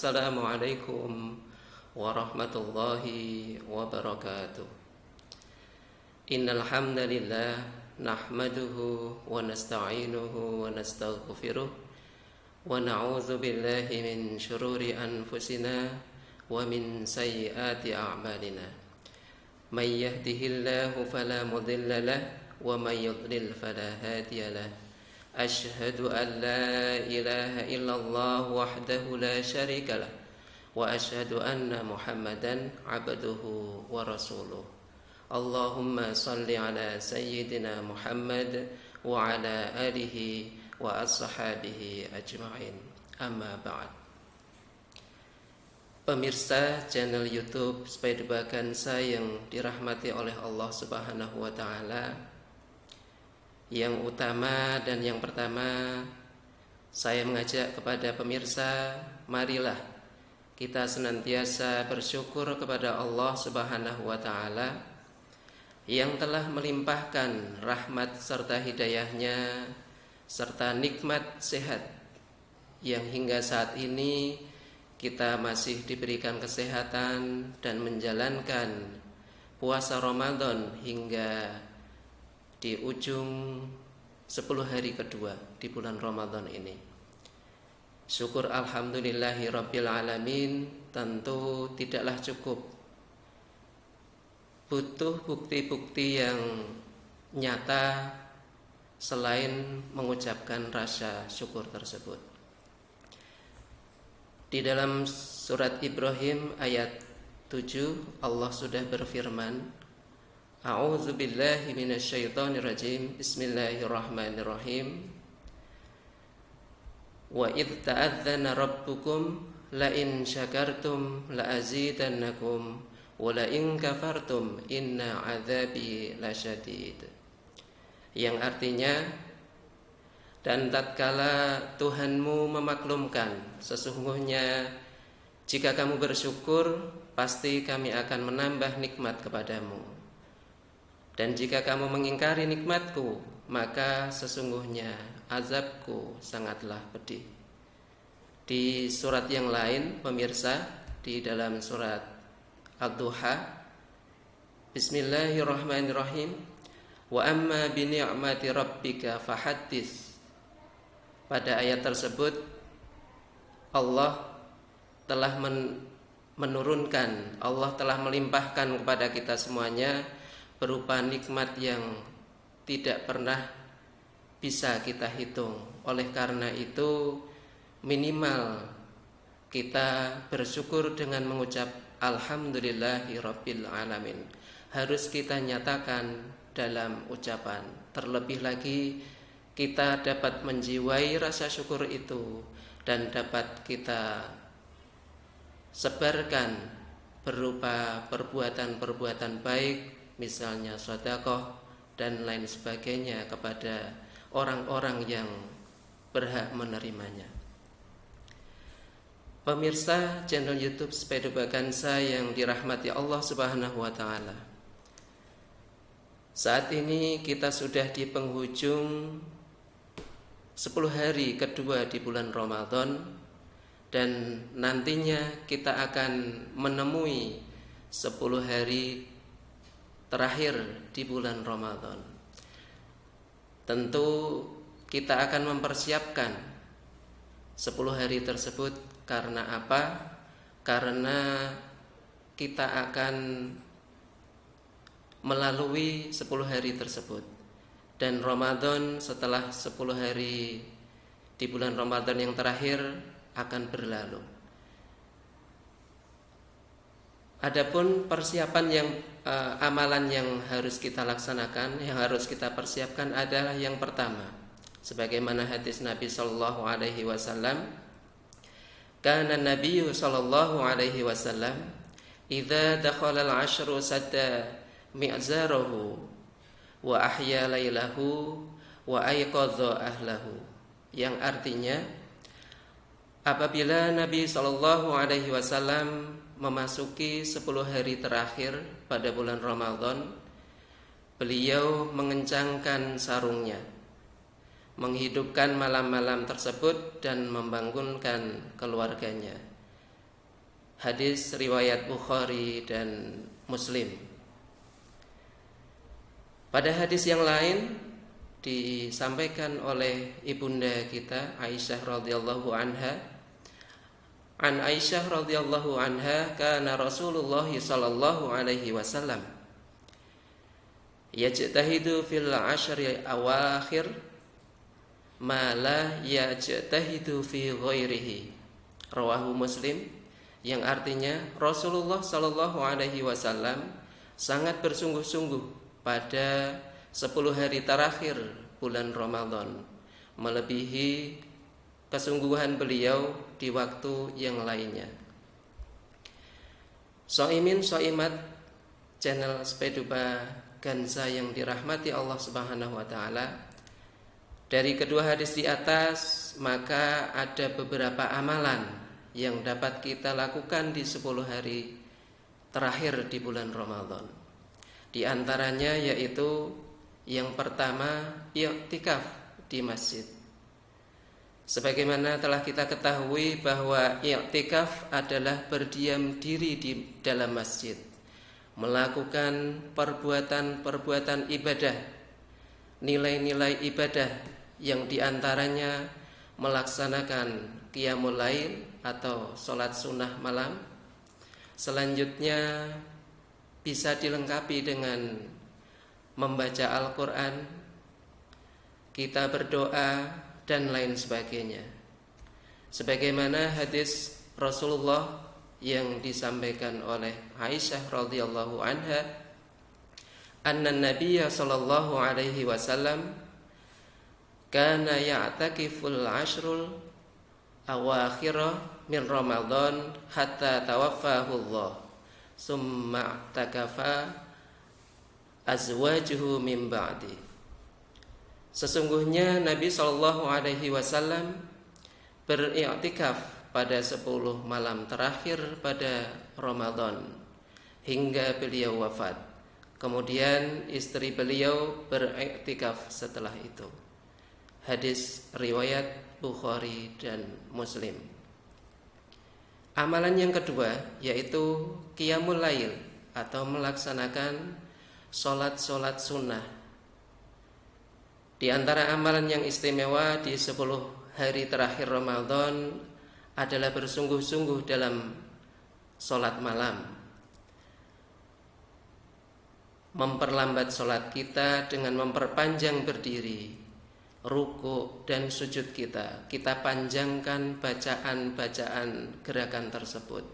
Assalamualaikum warahmatullahi wabarakatuh. Innal hamdalillah nahmaduhu wa nasta'inuhu wa nastaghfiruh wa na'udzu billahi min syururi anfusina wa min sayyiati a'malina. May yahdihillahu fala mudilla lahu wa may yudlil fala hadiya lahu. Ashhadu an la ilaha illallah wahdahu la syarika lah wa ashhadu anna Muhammadan abduhu wa rasuluh. Allahumma salli ala sayyidina Muhammad wa ala alihi wa ashabihi ajma'in. Amma ba'd. Pemirsa channel YouTube Sepeda Bagansa yang dirahmati oleh Allah Subhanahu wa taala, yang utama dan yang pertama, saya mengajak kepada pemirsa, marilah kita senantiasa bersyukur kepada Allah Subhanahu wa taala yang telah melimpahkan rahmat serta hidayahnya serta nikmat sehat yang hingga saat ini kita masih diberikan kesehatan dan menjalankan puasa Ramadan hingga di ujung 10 hari kedua di bulan Ramadan ini. Syukur alhamdulillahi rabbil alamin tentu tidaklah cukup. Butuh bukti-bukti yang nyata selain mengucapkan rasa syukur tersebut. Di dalam surat Ibrahim ayat 7 Allah sudah berfirman, A'udzu billahi minasyaitonir rajim. Bismillahirrahmanirrahim. Wa idz ta'adzana rabbukum la in syakartum la azidannakum wa la in kafartum inna 'adzabi lasyadid. Yang artinya, dan tatkala Tuhanmu memaklumkan, sesungguhnya jika kamu bersyukur pasti kami akan menambah nikmat kepadamu. Dan jika kamu mengingkari nikmatku, maka sesungguhnya azabku sangatlah pedih. Di surat yang lain, pemirsa, di dalam surat Ad-Duha, Bismillahirrahmanirrahim. Wa amma bi ni'mati rabbika fahaddits. Pada ayat tersebut Allah telah menurunkan, Allah telah melimpahkan kepada kita semuanya berupa nikmat yang tidak pernah bisa kita hitung. Oleh karena itu, minimal kita bersyukur dengan mengucap Alhamdulillahi Rabbil Alamin. Harus kita nyatakan dalam ucapan. Terlebih lagi kita dapat menjiwai rasa syukur itu dan dapat kita sebarkan berupa perbuatan-perbuatan baik, misalnya sedekah dan lain sebagainya kepada orang-orang yang berhak menerimanya. Pemirsa channel YouTube Sepeda Bagansa yang dirahmati Allah Subhanahu wa taala. Saat ini kita sudah di penghujung 10 hari kedua di bulan Ramadan, dan nantinya kita akan menemui 10 hari terakhir di bulan Ramadan. Tentu kita akan mempersiapkan 10 hari tersebut. Karena apa? Karena kita akan melalui 10 hari tersebut. Dan Ramadan setelah 10 hari di bulan Ramadan yang terakhir akan berlalu. Adapun persiapan yang amalan yang harus kita laksanakan, yang harus kita persiapkan adalah yang pertama, sebagaimana hadis Nabi sallallahu alaihi wasallam, kana Nabi sallallahu alaihi wasallam idza dakhala al-'ashru sadda mi'zarahu wa ahya lailahu wa ayqadha ahlahu. Yang artinya, apabila Nabi sallallahu alaihi wasallam memasuki 10 hari terakhir pada bulan Ramadan, beliau mengencangkan sarungnya, menghidupkan malam-malam tersebut dan membangunkan keluarganya. Hadis riwayat Bukhari dan Muslim. Pada hadis yang lain disampaikan oleh ibunda kita Aisyah radhiyallahu anha, an Aisyah radhiyallahu anha, kana Rasulullah sallallahu alaihi wasallam yajtahidu fil ashri awakhir ma la yajtahidu fi ghairihi. Rawahu Muslim, yang artinya Rasulullah sallallahu alaihi wasallam sangat bersungguh-sungguh pada 10 hari terakhir bulan Ramadan, melebihi kesungguhan beliau di waktu yang lainnya. Soimin soimat channel Speduba Gansa yang dirahmati Allah Subhanahu wa taala, dari kedua hadis di atas maka ada beberapa amalan yang dapat kita lakukan di 10 hari terakhir di bulan Ramadan. Di antaranya yaitu yang pertama, i'tikaf di masjid. Sebagaimana telah kita ketahui bahwa i'tikaf adalah berdiam diri di dalam masjid, melakukan perbuatan-perbuatan ibadah, nilai-nilai ibadah yang diantaranya melaksanakan qiyamul lail atau sholat sunnah malam. Selanjutnya bisa dilengkapi dengan membaca Al-Quran, kita berdoa, dan lain sebagainya. Sebagaimana hadis Rasulullah yang disampaikan oleh Aisyah radhiyallahu anha, anna Nabiyya sallallahu alaihi wasallam kana ya'takiful ashrul awakhira min Ramadan hatta tawaffahu Allah, summa takafa azwajuhu min ba'di. Sesungguhnya Nabi sallallahu alaihi wasallam beriktikaf pada 10 malam terakhir pada Ramadan hingga beliau wafat. Kemudian istri beliau beriktikaf setelah itu. Hadis riwayat Bukhari dan Muslim. Amalan yang kedua yaitu qiyamul lail atau melaksanakan sholat-sholat sunnah. Di antara amalan yang istimewa di 10 hari terakhir Ramadan adalah bersungguh-sungguh dalam sholat malam, memperlambat sholat kita dengan memperpanjang berdiri, ruku dan sujud kita. Kita panjangkan bacaan-bacaan gerakan tersebut.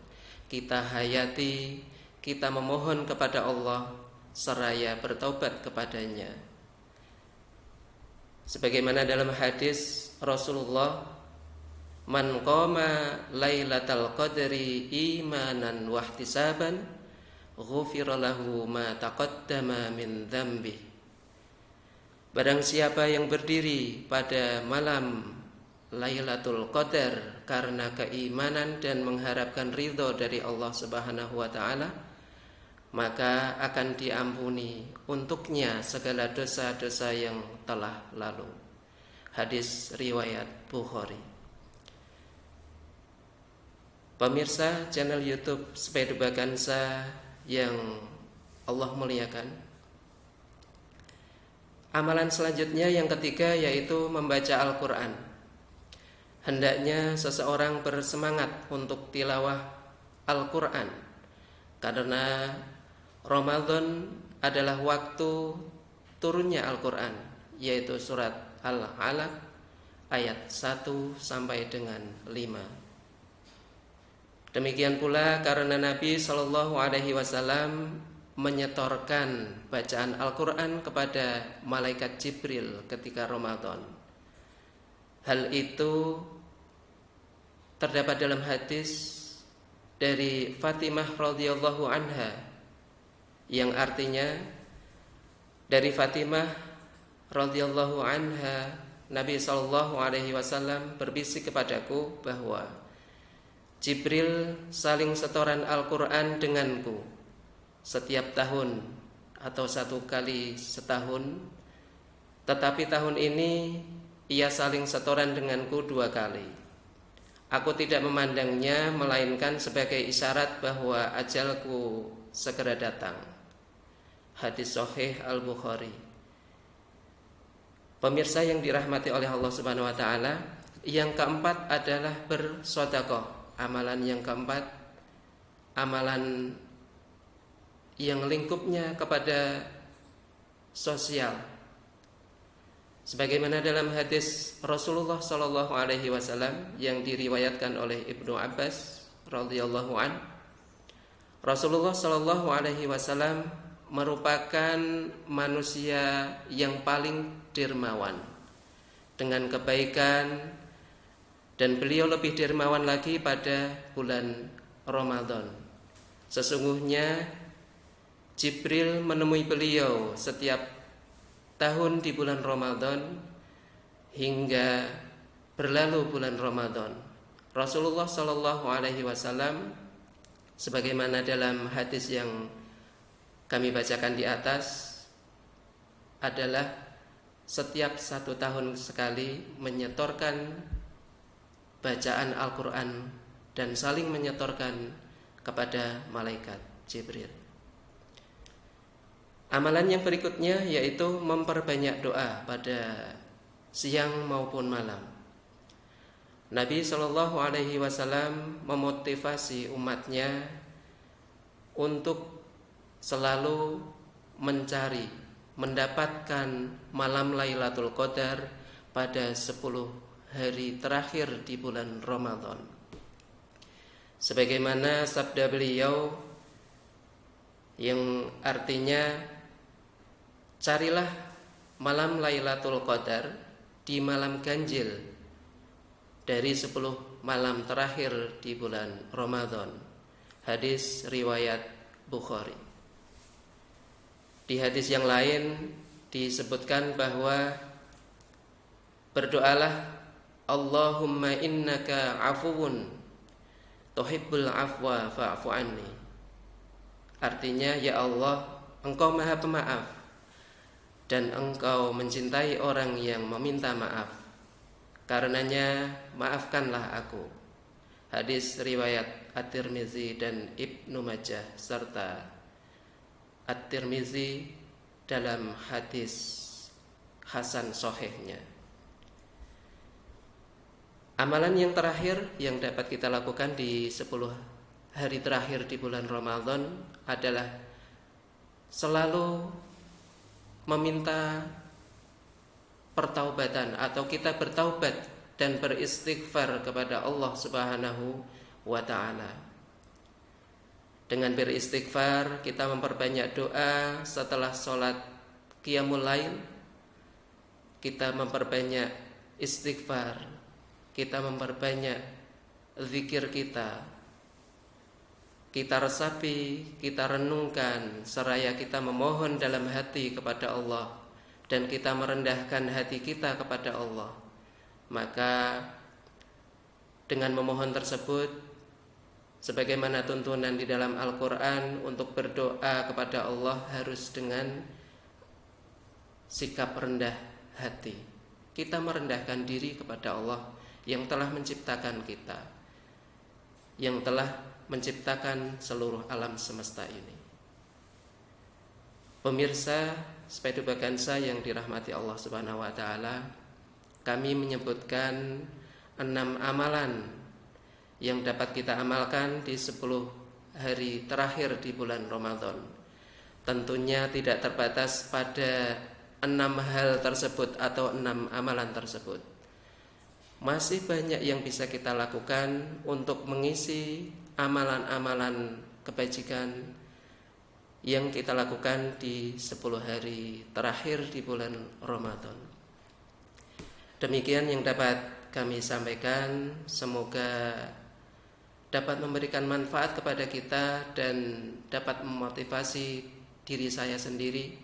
Kita hayati, kita memohon kepada Allah seraya bertaubat kepadanya. Sebagaimana dalam hadis Rasulullah, man qama lailatal qadri imanan wahtisaban ghufira lahu ma taqaddama min dzambi. Barang siapa yang berdiri pada malam Lailatul Qadar karena keimanan dan mengharapkan ridho dari Allah Subhanahu wa taala, maka akan diampuni untuknya segala dosa-dosa yang telah lalu. Hadis riwayat Bukhari. Pemirsa channel YouTube Speduba Gansa yang Allah muliakan, amalan selanjutnya yang ketiga yaitu membaca Al-Quran. Hendaknya seseorang bersemangat untuk tilawah Al-Quran, karena Ramadan adalah waktu turunnya Al-Quran, yaitu surat Al-Alaq ayat 1 sampai dengan 5. Demikian pula karena Nabi Shallallahu Alaihi Wasallam menyetorkan bacaan Al-Quran kepada malaikat Jibril ketika Ramadan. Hal itu terdapat dalam hadis dari Fatimah radhiyallahu anha, yang artinya dari Fatimah radhiyallahu anha, Nabi sallallahu alaihi wasallam berbisik kepadaku bahwa Jibril saling setoran Al-Quran denganku setiap tahun atau 1 kali setahun, tetapi tahun ini ia saling setoran denganku 2 kali. Aku tidak memandangnya melainkan sebagai isyarat bahwa ajalku segera datang. Hadis sahih Al-Bukhari. Pemirsa yang dirahmati oleh Allah Subhanahu wa taala, yang keempat adalah bersedekah. Amalan yang keempat, amalan yang lingkupnya kepada sosial. Sebagaimana dalam hadis Rasulullah sallallahu alaihi wasallam yang diriwayatkan oleh Ibnu Abbas radhiyallahu an, Rasulullah sallallahu alaihi wasallam merupakan manusia yang paling dermawan dengan kebaikan, dan beliau lebih dermawan lagi pada bulan Ramadan. Sesungguhnya Jibril menemui beliau setiap tahun di bulan Ramadan hingga berlalu bulan Ramadan. Rasulullah sallallahu alaihi wasallam sebagaimana dalam hadis yang kami bacakan di atas adalah setiap 1 tahun sekali menyetorkan bacaan Al-Quran dan saling menyetorkan kepada malaikat Jibril. Amalan yang berikutnya yaitu memperbanyak doa pada siang maupun malam. Nabi Shallallahu Alaihi Wasallam memotivasi umatnya untuk selalu mencari, mendapatkan malam Lailatul Qadar pada 10 hari terakhir di bulan Ramadan. Sebagaimana sabda beliau yang artinya, carilah malam Lailatul Qadar di malam ganjil dari 10 malam terakhir di bulan Ramadan. Hadis riwayat Bukhari. Di hadis yang lain disebutkan bahwa berdoalah, Allahumma innaka afuwun tuhibbul afwa fa'fu anni. Artinya, ya Allah, Engkau Maha Pemaaf dan Engkau mencintai orang yang meminta maaf. Karenanya maafkanlah aku. Hadis riwayat At-Tirmizi dan Ibnu Majah serta At-Tirmizi dalam hadis hasan sahihnya. Amalan yang terakhir yang dapat kita lakukan di 10 hari terakhir di bulan Ramadan adalah selalu meminta pertaubatan atau kita bertaubat dan beristighfar kepada Allah Subhanahu wa taala. Dengan beristighfar kita memperbanyak doa setelah sholat qiyamul lail, kita memperbanyak istighfar, kita memperbanyak zikir kita resapi, kita renungkan, seraya kita memohon dalam hati kepada Allah dan kita merendahkan hati kita kepada Allah. Maka dengan memohon tersebut, sebagaimana tuntunan di dalam Al-Quran untuk berdoa kepada Allah harus dengan sikap rendah hati. Kita merendahkan diri kepada Allah yang telah menciptakan kita, yang telah menciptakan seluruh alam semesta ini. Pemirsa Sepedu Bagansa yang dirahmati Allah Subhanahu wa taala, kami menyebutkan 6 amalan yang dapat kita amalkan di 10 hari terakhir di bulan Ramadan. Tentunya tidak terbatas pada 6 hal tersebut atau 6 amalan tersebut. Masih banyak yang bisa kita lakukan untuk mengisi amalan-amalan kebajikan yang kita lakukan di 10 hari terakhir di bulan Ramadan. Demikian yang dapat kami sampaikan. Semoga dapat memberikan manfaat kepada kita dan dapat memotivasi diri saya sendiri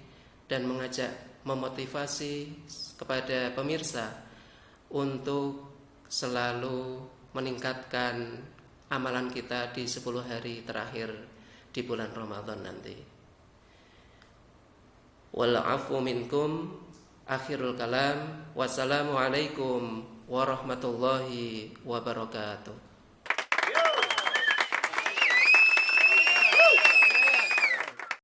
dan mengajak memotivasi kepada pemirsa untuk selalu meningkatkan amalan kita di 10 hari terakhir di bulan Ramadan nanti. Wal afu minkum, akhirul kalam. Wassalamualaikum warahmatullahi wabarakatuh.